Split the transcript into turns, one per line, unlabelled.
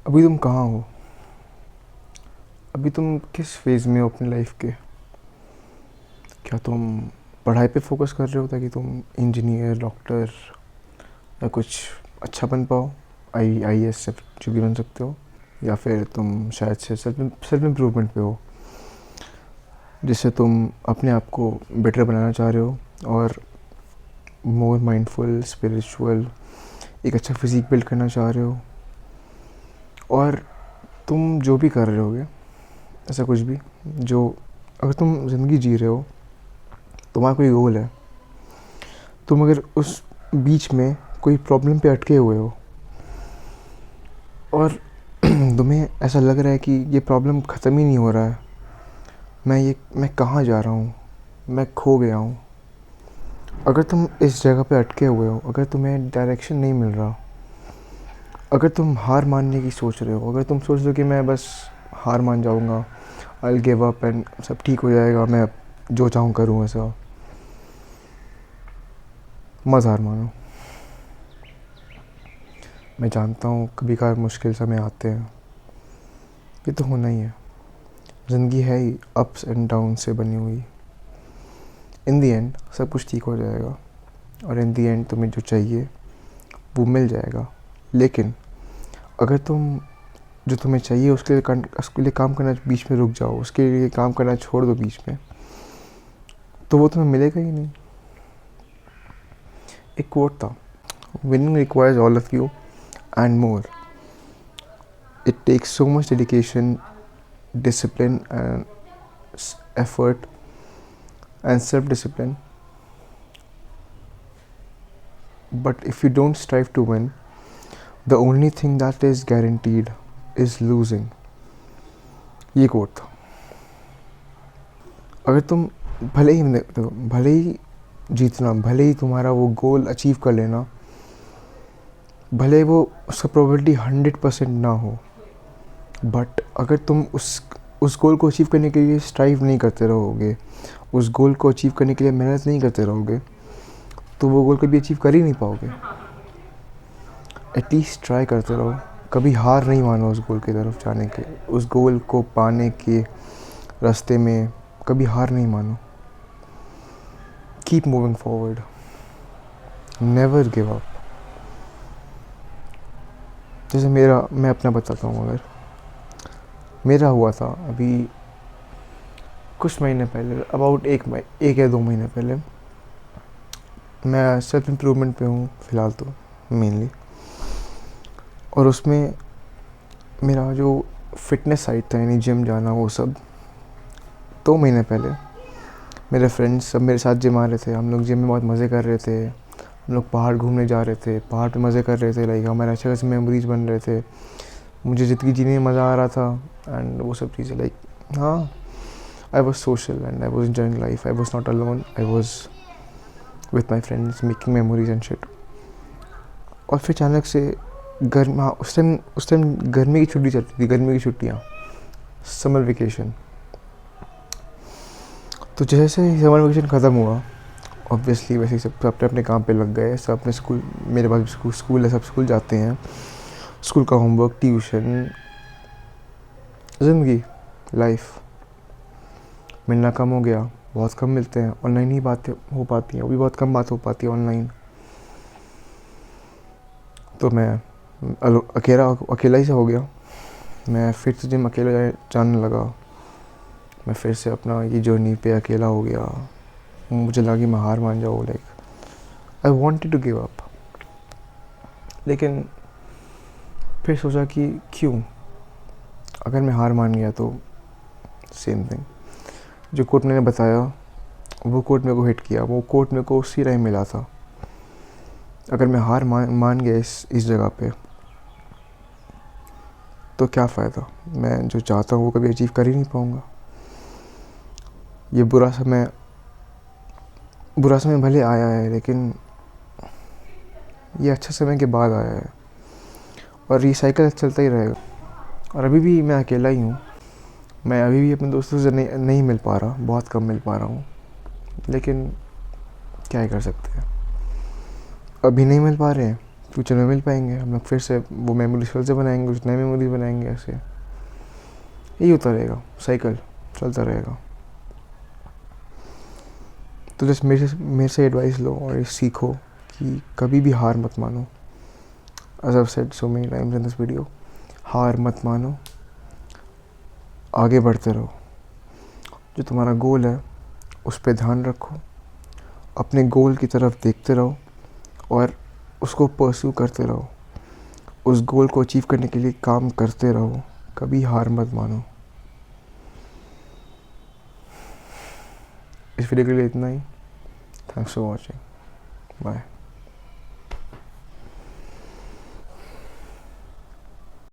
अभी तुम कहाँ हो? अभी तुम किस फेज़ में हो अपनी लाइफ के? क्या तुम पढ़ाई पे फोकस कर रहे हो ताकि तुम इंजीनियर, डॉक्टर या कुछ अच्छा बन पाओ? आई एस जो भी बन सकते हो, या फिर तुम शायद से सेल्फ इम्प्रूवमेंट पे हो, जिससे तुम अपने आप को बेटर बनाना चाह रहे हो और मोर माइंडफुल, स्पिरिचुअल, एक अच्छा फिज़िक बिल्ड करना चाह रहे हो। और तुम जो भी कर रहे होगे, ऐसा कुछ भी जो, अगर तुम ज़िंदगी जी रहे हो, तुम्हारा कोई गोल है, तुम अगर उस बीच में कोई प्रॉब्लम पे अटके हुए हो और तुम्हें ऐसा लग रहा है कि ये प्रॉब्लम ख़त्म ही नहीं हो रहा है, मैं कहाँ जा रहा हूँ, मैं खो गया हूँ। अगर तुम इस जगह पे अटके हुए हो, अगर तुम्हें डायरेक्शन नहीं मिल रहा, अगर तुम हार मानने की सोच रहे हो, अगर तुम सोच रहे हो कि मैं बस हार मान जाऊँगा, I will give up and सब ठीक हो जाएगा, मैं जो चाहूँ करूँ, ऐसा मत हार मानो। मैं जानता हूँ कभी कभार मुश्किल समय आते हैं, ये तो होना ही है। ज़िंदगी है ही अप्स एंड डाउन से बनी हुई। इन दी एंड सब कुछ ठीक हो जाएगा और इन दी एंड तुम्हें जो चाहिए वो मिल जाएगा। लेकिन अगर तुम जो तुम्हें चाहिए उसके लिए काम करना बीच में रुक जाओ, उसके लिए काम करना छोड़ दो बीच में, तो वो तुम्हें मिलेगा ही नहीं। एक कोट था, winning requires all of you and more, it takes so much dedication, discipline and effort and self-discipline, but if you don't strive to win, the only thing that is guaranteed is losing. ये coat था। अगर तुम भले ही जीतना, भले ही तुम्हारा वो goal achieve कर लेना, भले वो उसका प्रोबेबिलिटी 100% ना हो, बट अगर तुम उस गोल को अचीव करने के लिए स्ट्राइव नहीं करते रहोगे, उस गोल को अचीव करने के लिए मेहनत नहीं करते रहोगे, तो वो गोल कभी अचीव कर ही नहीं पाओगे। एटलीस्ट ट्राई करते रहो, कभी हार नहीं मानो उस गोल की तरफ जाने के, उस गोल को पाने के रास्ते में कभी हार नहीं मानो। Keep moving forward, never give up. जैसे मैं अपना बताता हूँ, अगर मेरा हुआ था अभी कुछ महीने पहले, अबाउट एक या 2 महीने पहले। मैं सेल्फ इम्प्रूवमेंट पे हूँ फ़िलहाल तो मेनली, और उसमें मेरा जो फिटनेस साइड था, यानी जिम जाना, वो सब 2 महीने पहले मेरे फ्रेंड्स सब मेरे साथ जिम आ रहे थे। हम लोग जिम में बहुत मज़े कर रहे थे, हम लोग पहाड़ घूमने जा रहे थे, पहाड़ पे मज़े कर रहे थे, लाइक हमारे अच्छे खासे मेमोरीज बन रहे थे, मुझे ज़िंदगी जीने में मज़ा आ रहा था एंड वो सब चीज़ें, लाइक हाँ, I was social and I was enjoying life, I was not alone, I was with my friends making memories and shit. और फिर अचानक से हाँ, उस टाइम गर्मी की छुट्टी चलती थी, गर्मी की छुट्टियाँ, समर वेकेशन। तो जैसे ही समर वेकेशन ख़त्म हुआ, ऑब्वियसली वैसे ही सब अपने अपने काम पे लग गए, सब अपने स्कूल, मेरे पास स्कूल है, सब स्कूल जाते हैं, स्कूल का होमवर्क, ट्यूशन, ज़िंदगी, लाइफ। मिलना कम हो गया, बहुत कम मिलते हैं, ऑनलाइन ही बातें हो पाती हैं, वो भी बहुत कम बात हो पाती है ऑनलाइन। तो मैं अकेला ही से हो गया। मैं फिर से जिम अकेला जाने लगा, मैं फिर से अपना ये जर्नी पे अकेला हो गया। मुझे लगा कि मैं हार मान जाऊँ, like I wanted to give up. लेकिन फिर सोचा कि क्यों, अगर मैं हार मान गया तो सेम थिंग, जो कोट मैंने बताया वो कोट मेरे को हिट किया, वो कोट मेरे को उसी टाइम मिला था। अगर मैं हार मान गया इस जगह पे, तो क्या फ़ायदा, मैं जो चाहता हूँ वो कभी अचीव कर ही नहीं पाऊँगा। ये बुरा समय भले आया है, लेकिन ये अच्छा समय के बाद आया है और ये साइकिल चलता ही रहेगा। और अभी भी मैं अकेला ही हूँ, मैं अभी भी अपने दोस्तों से नहीं मिल पा रहा, बहुत कम मिल पा रहा हूँ, लेकिन क्या ही कर सकते हैं। अभी नहीं मिल पा रहे हैं फ्यूचर में मिल पाएंगे, हम लोग फिर से वो मेमोरीज फिर से बनाएंगे, कुछ नए मेमोरीज बनाएंगे, ऐसे यही होता रहेगा, साइकिल चलता रहेगा। तो जस्ट मेरे से एडवाइस लो और सीखो कि कभी भी हार मत मानो। As I said so many times in this video, हार मत मानो, आगे बढ़ते रहो। जो तुम्हारा गोल है उस पर ध्यान रखो, अपने गोल की तरफ देखते रहो और उसको परस्यू करते रहो, उस गोल को अचीव करने के लिए काम करते रहो, कभी हार मत मानो। इस वीडियो के लिए इतना ही। Thanks for watching, bye.